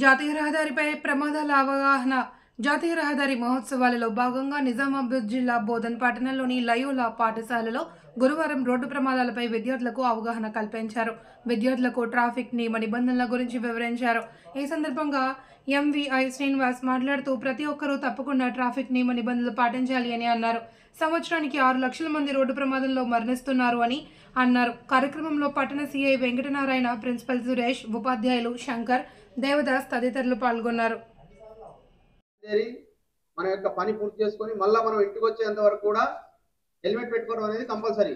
జాతీయ రహదారిపై ప్రమాదాల అవగాహన జాతీయ రహదారి మహోత్సవాలలో భాగంగా నిజామాబాద్ జిల్లా బోధన్ పట్టణంలోని లయోలా పాఠశాలలో గురువారం రోడ్డు ప్రమాదాలపై విద్యార్థులకు అవగాహన కల్పించారు. విద్యార్థులకు ట్రాఫిక్ నియమ నిబంధనల గురించి వివరించారు. ఈ సందర్భంగా ఎంవీఐ శ్రీనివాస్ మాట్లాడుతూ ప్రతి ఒక్కరూ తప్పకుండా ట్రాఫిక్ నియమ నిబంధనలు పాటించాలి అని అన్నారు. సంవత్సరానికి 6 లక్షల మంది రోడ్డు ప్రమాదంలో మరణిస్తున్నారు అని అన్నారు. కార్యక్రమంలో పట్టణ సిఐ వెంకటనారాయణ, ప్రిన్సిపల్ సురేష్, ఉపాధ్యాయులు శంకర్, దేవదాస్ తదితరులు పాల్గొన్నారు. మన యొక్క పని పూర్తి చేసుకొని మళ్ళీ మనం ఇంటికి వచ్చేంత వరకు కూడా హెల్మెట్ పెట్టుకోవడం అనేది కంపల్సరీ.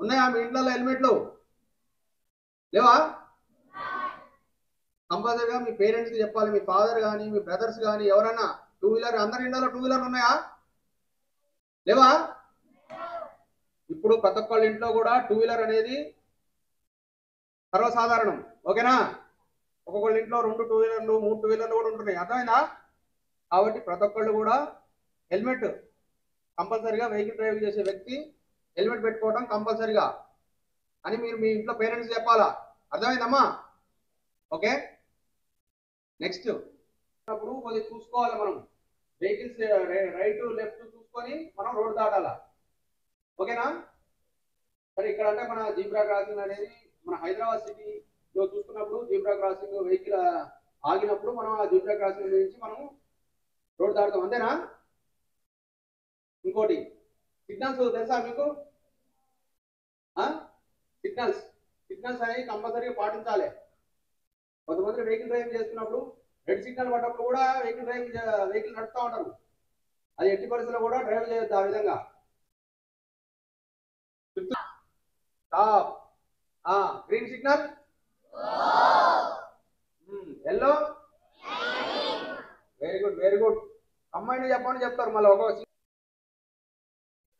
ఉన్నాయా మీ ఇంట్లో హెల్మెట్లు? లేవా? కంపల్సరీగా మీ పేరెంట్స్కి చెప్పాలి. మీ ఫాదర్ కానీ మీ బ్రదర్స్ కానీ ఎవరైనా 2 వీలర్, అందరి ఇంట్లో 2 వీలర్ ఉన్నాయా? లేవా? ఇప్పుడు ప్రతి ఒక్కళ్ళ ఇంట్లో కూడా 2 వీలర్ అనేది సర్వసాధారణం. ఓకేనా? ఒక్కొక్కళ్ళ ఇంట్లో 2 2 వీలర్లు 3 2 వీలర్లు కూడా ఉంటున్నాయి. అర్థమైందా? కాబట్టి ప్రతి ఒక్కళ్ళు కూడా హెల్మెట్ కంపల్సరీగా, వెహికల్ డ్రైవింగ్ చేసే వ్యక్తి హెల్మెట్ పెట్టుకోవడం కంపల్సరీగా అని మీరు మీ ఇంట్లో పేరెంట్స్ చెప్పాలా. అర్థమైందమ్మా? ఓకే. నెక్స్ట్ అప్పుడు కొద్దిగా చూసుకోవాలి. మనం వెహికల్స్ రైట్ లెఫ్ట్ చూసుకొని మనం రోడ్ దాటాలా. ఓకేనా? సరే, ఇక్కడ అంటే మన జీబ్రా క్రాసింగ్ అనేది మన హైదరాబాద్ సిటీలో చూసుకున్నప్పుడు జీబ్రా క్రాసింగ్ వెహికల్ ఆగినప్పుడు మనం ఆ జీబ్రా క్రాసింగ్ నుంచి మనం రోడ్ దాటుతాం. అంతేనా? ఇంకోటి సిగ్నల్స్ తెలుసా మీకు? సిగ్నల్స్ అనేవి కంపల్సరీగా పాటించాలి. కొంతమంది వెహికల్ డ్రైవింగ్ చేస్తున్నప్పుడు రెడ్ సిగ్నల్ పడ్డప్పుడు కూడా వెహికల్ నడుపుతూ ఉంటారు. అది ఎట్టి పరిస్థితుల్లో కూడా డ్రైవ్ చేయొద్దు. ఆ విధంగా stop, green signal, yellow, very good very good. Combined చెప్పమని చెప్తారు. మళ్ళీ ఒక్కొక్క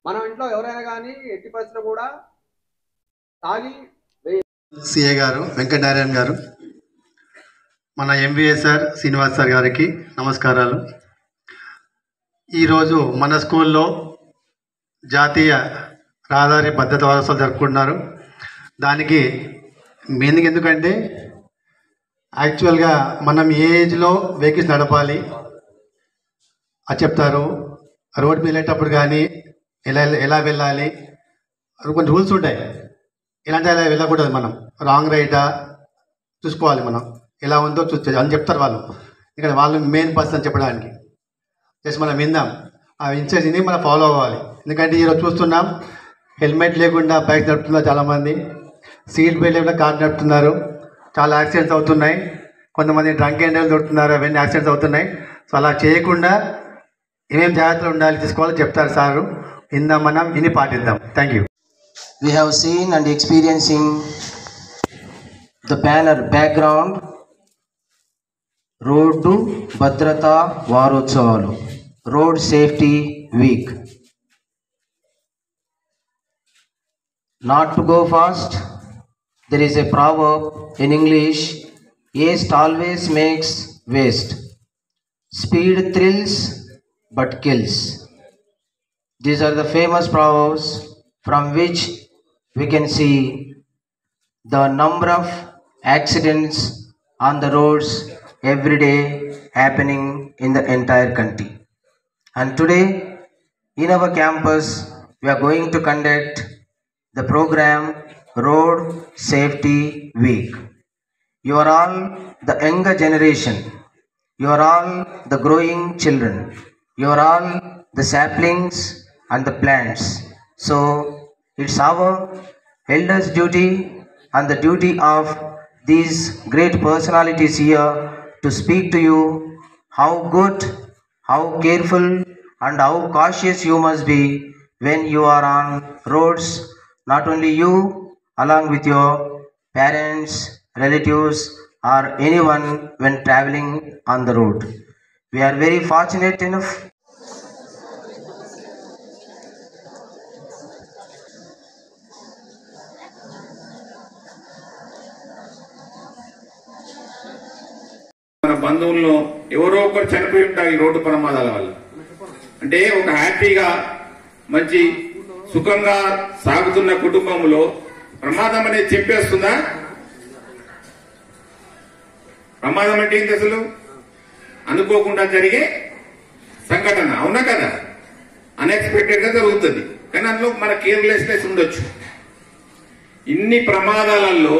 మన ఇంట్లో ఎవరైనా కానీ ఎట్టి పరిస్థితుల్లో కూడా తాగి సిఏ గారు వెంకటనారాయణ గారు, మన ఎంవీఏ సార్ శ్రీనివాస్ సార్ గారికి నమస్కారాలు. ఈరోజు మన స్కూల్లో జాతీయ రహదారి భద్రతా వారోత్సవాలు జరుపుకుంటున్నారు. దానికి మెయిన్గా ఎందుకంటే యాక్చువల్గా మనం ఏ ఏజ్లో వెహికల్స్ నడపాలి అది చెప్తారు. రోడ్ మీద వెళ్ళేటప్పుడు కానీ ఎలా వెళ్ళాలి, కొన్ని రూల్స్ ఉంటాయి. ఇలాంటి అలా వెళ్ళకూడదు. మనం రాంగ్ రైటా చూసుకోవాలి. మనం ఎలా ఉందో అని చెప్తారు వాళ్ళు. ఇక్కడ వాళ్ళు మెయిన్ పర్సన్ చెప్పడానికి జస్ట్ మనం విందాం. ఆ ఇన్స్ట్రక్షన్ని మనం ఫాలో అవ్వాలి. ఎందుకంటే ఈరోజు చూస్తున్నాం హెల్మెట్ లేకుండా బైక్ నడుపుతున్నారు చాలామంది, సీట్ బెల్ట్ లేకుండా కార్ నడుపుతున్నారు. చాలా యాక్సిడెంట్స్ అవుతున్నాయి. కొంతమంది డ్రంక్ అండ్ డ్రైవ్ దొరుకుతున్నారు, అవన్నీ యాక్సిడెంట్స్ అవుతున్నాయి. సో అలా చేయకుండా ఏమేం జాగ్రత్తలు ఉండాలి తీసుకోవాలో చెప్తారు సారు. విందాం, మనం విని పాటిద్దాం. Thank you. We have seen and experiencing the banner background, Road Bhadrata Varotsavalu, Road Safety Week. Not to go fast. There is a proverb in English, haste always makes waste. Speed thrills but kills. These are the famous proverbs from which we can see the number of accidents on the roads every day happening in the entire country. And today in our campus we are going to conduct the program Road Safety Week. You are all the younger generation. You are all the growing children. You are all the saplings and the plants. So it's our elders' duty and the duty of these great personalities here to speak to you how good, how careful and how cautious you must be when you are on roads. Not only you, along with your parents, relatives or anyone when traveling on the road. We are very fortunate enough మన బంధువుల్లో ఎవరో ఒకరు చనిపోయి ఉంటారు ఈ road ప్రమాదాల వల్ల. అంటే ఒక హ్యాపీగా మంచి సుఖంగా సాగుతున్న కుటుంబంలో ప్రమాదం అనేది చెప్పేస్తుందా? ప్రమాదం అంటే ఏంటి అసలు? అనుకోకుండా జరిగే సంఘటన, అవునా కదా? అన్ఎక్స్పెక్టెడ్ గా జరుగుతుంది, కానీ అందులో మన కేర్లెస్నెస్ ఉండొచ్చు. ఇన్ని ప్రమాదాలలో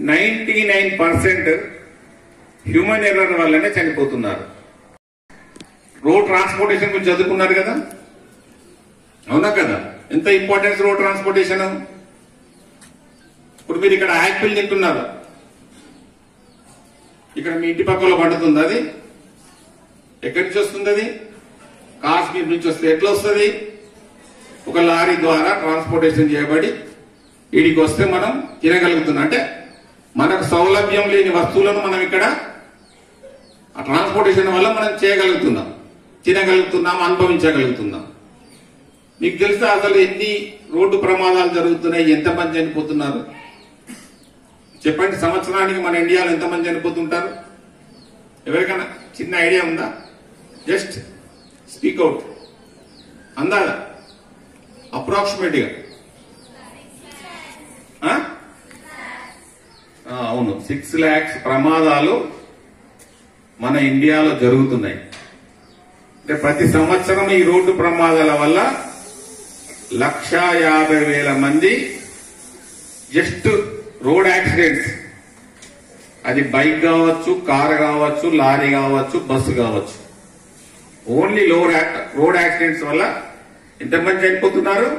99% హ్యూమన్ ఎర్రర్ వల్లనే చనిపోతున్నారు. రోడ్ ట్రాన్స్పోర్టేషన్ గురించి చదువుకున్నారు కదా, అవునా కదా? ఎంత ఇంపార్టెన్స్ రోడ్ ట్రాన్స్పోర్టేషన్. ఇప్పుడు మీరు ఇక్కడ యాపిల్ తింటున్నారు, ఇక్కడ మీ ఇంటి పక్కలో పండుతుంది, అది ఎక్కడి నుంచి వస్తుంది? అది కాశ్మీర్ నుంచి వస్తుంది. ఎట్లా వస్తుంది? ఒక లారీ ద్వారా ట్రాన్స్పోర్టేషన్ చేయబడి వీడికి వస్తే మనం తినగలుగుతున్నాం. అంటే మనకు సౌలభ్యం లేని వస్తువులను మనం ఇక్కడ ఆ ట్రాన్స్పోర్టేషన్ వల్ల మనం చేయగలుగుతున్నాం, తినగలుగుతున్నాం, అనుభవించగలుగుతున్నాం. మీకు తెలుసా అసలు ఎన్ని రోడ్డు ప్రమాదాలు జరుగుతున్నాయి, ఎంతమంది చనిపోతున్నారు? చెప్పండి, సంవత్సరానికి మన ఇండియాలో ఎంతమంది చనిపోతుంటారు? ఎవరికైనా చిన్న ఐడియా ఉందా? Just speak out. అందాదా అప్రాక్సిమేట్ గా? అవును, 6 lakhs ప్రమాదాలు మన ఇండియాలో జరుగుతున్నాయి. అంటే ప్రతి సంవత్సరం ఈ రోడ్డు ప్రమాదాల వల్ల 1,50,000 మంది జస్ట్ రోడ్ యాక్సిడెంట్స్, అది బైక్ కావచ్చు, కారు కావచ్చు, లారీ కావచ్చు, బస్సు కావచ్చు, ఓన్లీ రోడ్ యాక్సిడెంట్స్ వల్ల ఎంతమంది చనిపోతున్నారు?